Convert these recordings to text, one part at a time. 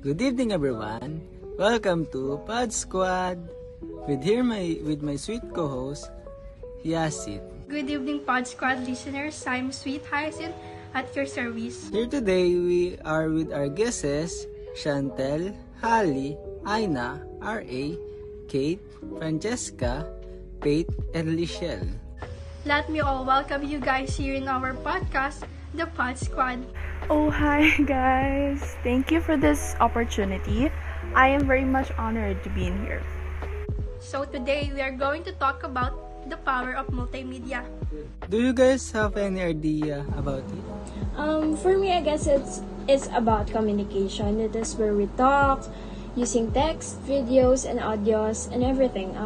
Good evening, everyone. Welcome to Pod Squad with my sweet co-host Yasit. Good evening, Pod Squad listeners. I'm Sweet Hyacinth at your service. Here today we are with our guests Chantel, Holly, Aina, RA, Kate, Francesca, Faith, and Lichelle. Let me all welcome you guys here in our podcast, the Pod Squad. Oh, hi guys! Thank you for this opportunity. I am very much honored to be in here. So today we are going to talk about the power of multimedia. Do you guys have any idea about it? For me, I guess it's about communication. It is where we talk using text, videos, and audios, and everything.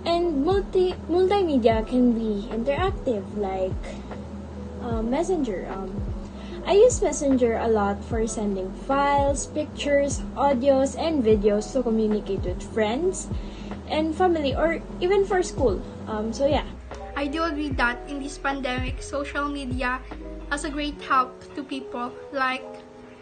And multimedia can be interactive, like Messenger. I use Messenger a lot for sending files, pictures, audios, and videos to communicate with friends and family, or even for school. So yeah. I do agree that in this pandemic, social media has a great help to people like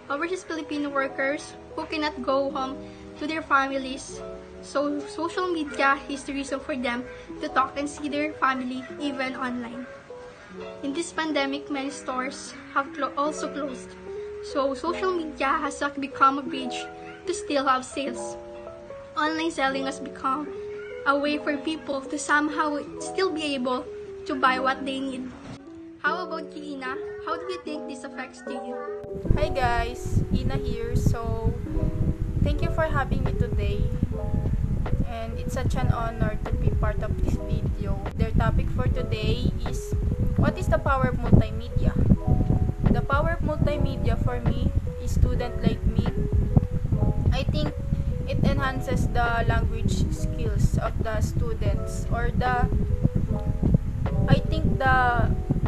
overseas Filipino workers who cannot go home to their families. So social media is the reason for them to talk and see their family even online. In this pandemic, many stores have also closed. So social media has become a bridge to still have sales. Online selling has become a way for people to somehow still be able to buy what they need. How about you, Ina? How do you think this affects to you? Hi guys, Ina here. So, thank you for having me today. And it's such an honor to be part of this video. Their topic for today is, what is the power of multimedia? The power of multimedia for me, a student like me, I think it enhances the language skills of the students, or the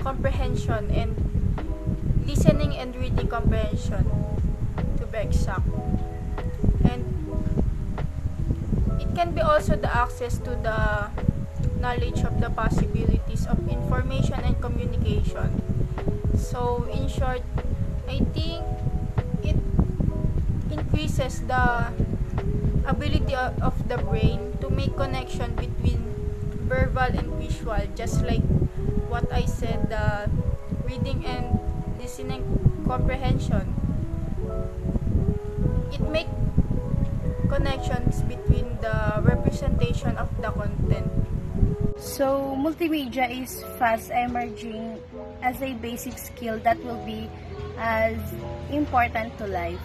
comprehension and listening and reading comprehension, to be exact. And it can be also the access to the knowledge of the possibilities of information and communication. So in short, I think it increases the ability of the brain to make connection between verbal and visual, just like what I said, the reading and listening comprehension. It make connections between the representation of the content. So, multimedia is fast emerging as a basic skill that will be as important to life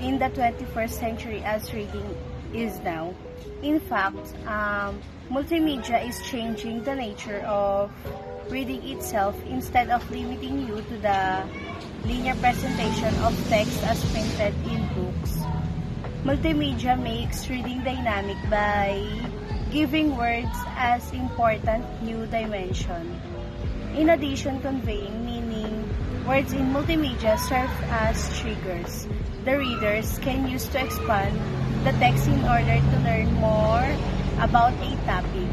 in the 21st century as reading is now. In fact, multimedia is changing the nature of reading itself. Instead of limiting you to the linear presentation of text as printed in books, multimedia makes reading dynamic by giving words as important new dimension. In addition, conveying meaning, words in multimedia serve as triggers the readers can use to expand the text in order to learn more about a topic.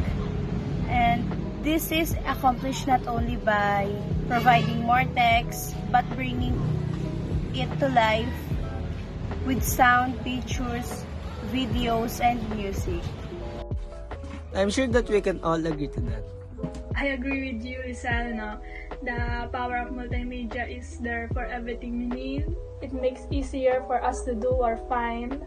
And this is accomplished not only by providing more text, but bringing it to life with sound, pictures, videos, and music. I'm sure that we can all agree to that. I agree with you, Rizal. No? The power of multimedia is there for everything we need. It makes easier for us to do or find.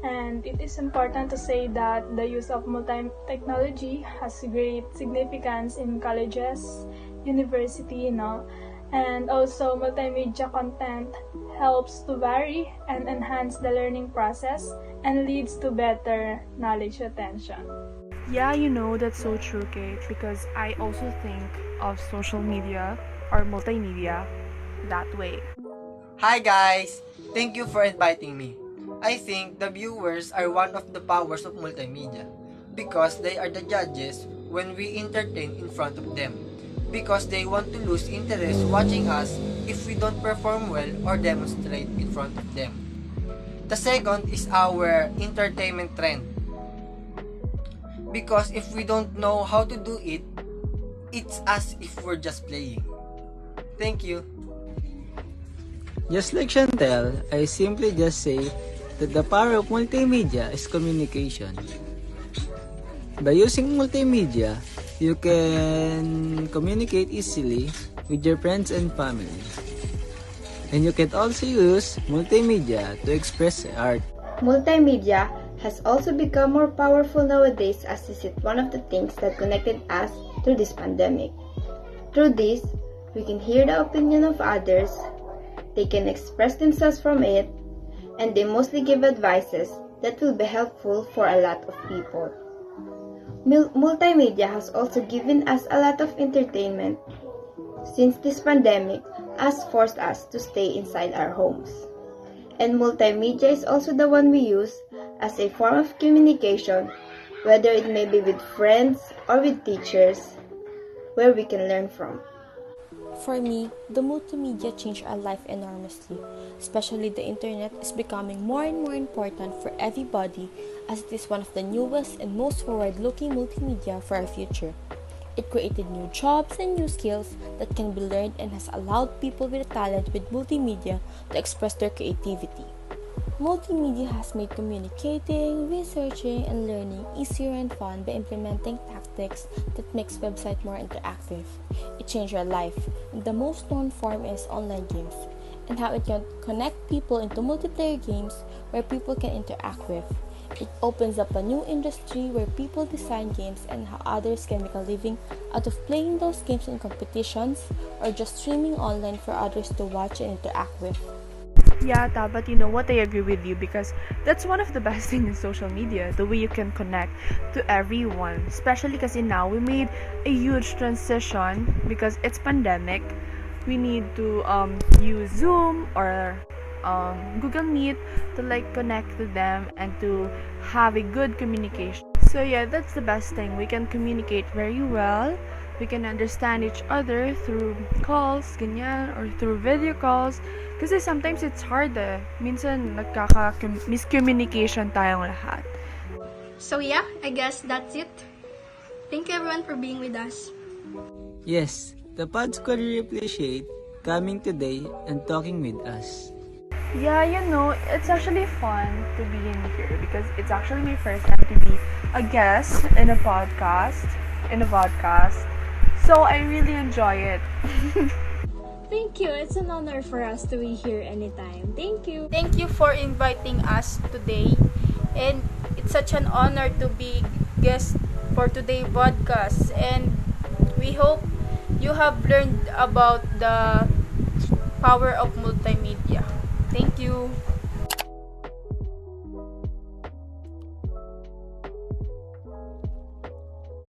And it is important to say that the use of multi-technology has great significance in colleges, university, and also multimedia content helps to vary and enhance the learning process and leads to better knowledge retention. Yeah, that's so true, Kate, because I also think of social media or multimedia that way. Hi guys! Thank you for inviting me. I think the viewers are one of the powers of multimedia because they are the judges when we entertain in front of them, because they want to lose interest watching us if we don't perform well or demonstrate in front of them. The second is our entertainment trend, because if we don't know how to do it, it's as if we're just playing. Thank you. Just like Chantel, I simply just say that the power of multimedia is communication. By using multimedia, you can communicate easily with your friends and family. And you can also use multimedia to express art. Multimedia has also become more powerful nowadays as is it one of the things that connected us through this pandemic. Through this, we can hear the opinion of others, they can express themselves from it, and they mostly give advices that will be helpful for a lot of people. Multimedia has also given us a lot of entertainment since this pandemic has forced us to stay inside our homes. And multimedia is also the one we use as a form of communication, whether it may be with friends or with teachers, where we can learn from. For me, the multimedia changed our life enormously, especially the internet is becoming more and more important for everybody as it is one of the newest and most forward-looking multimedia for our future. It created new jobs and new skills that can be learned and has allowed people with a talent with multimedia to express their creativity. Multimedia has made communicating, researching, and learning easier and fun by implementing tactics that makes website more interactive. It changed our life, and the most known form is online games, and how it can connect people into multiplayer games where people can interact with. It opens up a new industry where people design games and how others can make a living out of playing those games in competitions or just streaming online for others to watch and interact with. Yeah, but you know what? I agree with you because that's one of the best things in social media, the way you can connect to everyone. Especially because now we made a huge transition because it's pandemic. We need to use Zoom or Google Meet to connect to them and to have a good communication. So yeah, that's the best thing. We can communicate very well. We can understand each other through calls, ganyan, or through video calls. Kasi sometimes it's hard Minsan miscommunication tayong lahat. So yeah, I guess that's it. Thank you everyone for being with us. Yes, the pods could really appreciate coming today and talking with us. Yeah, it's actually fun to be in here because it's actually my first time to be a guest in a podcast. So I really enjoy it. Thank you. It's an honor for us to be here anytime. Thank you. Thank you for inviting us today. And it's such an honor to be guest for today's podcast. And we hope you have learned about the power of multimedia. Thank you.